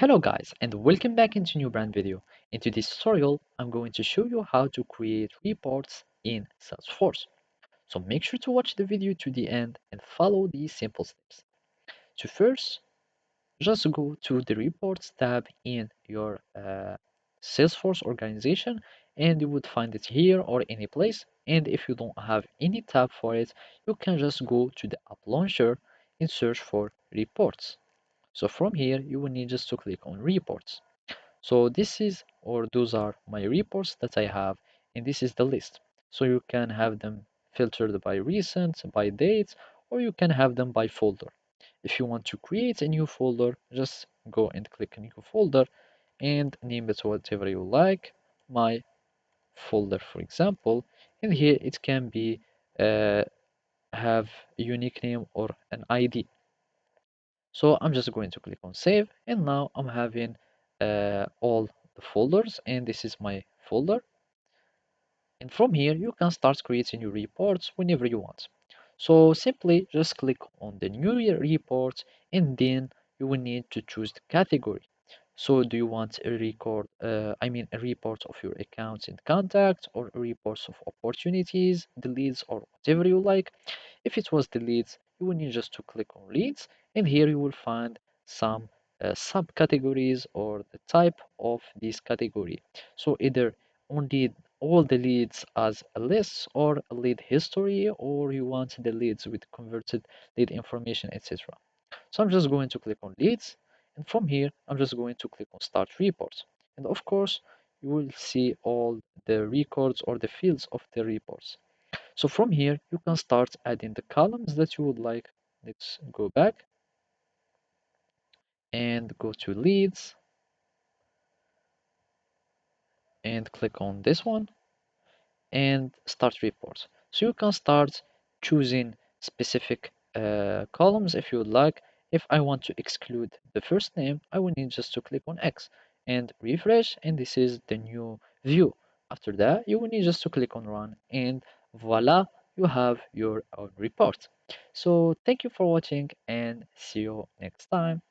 Hello guys and welcome back into new brand video. In today's tutorial, I'm going to show you how to create reports in Salesforce. So make sure to watch the video to the end and follow these simple steps. So first, just go to the reports tab in your Salesforce organization and you would find it here or any place. And if you don't have any tab for it, you can just go to the app launcher and search for reports. So from here, you will need just to click on reports. So this is or those are my reports that I have, and this is the list. So you can have them filtered by recent, by dates, or you can have them by folder. If you want to create a new folder, just go and click new folder and name it whatever you like. My folder, for example, and here it can be uh, have a unique name or an ID. So I'm just going to click on save and now I'm having all the folders and this is my folder. And from here, you can start creating your reports whenever you want. So simply just click on the new report and then you will need to choose the category. So do you want a a report of your accounts and contacts or reports of opportunities, the leads or whatever you like. If it was the leads, you will need just to click on leads and here you will find some subcategories or the type of this category. So either only all the leads as a list or a lead history or you want the leads with converted lead information, etc. So I'm just going to click on leads and from here I'm just going to click on start reports. And of course you will see all the records or the fields of the reports. So from here you can start adding the columns that you would like. Let's go back and go to leads and click on this one and start reports. So you can start choosing specific columns if you would like. If I want to exclude the first name, I will need just to click on X and refresh, and this is the new view. After that, you will need just to click on run, and voila, you have your own report. So thank you for watching and see you next time.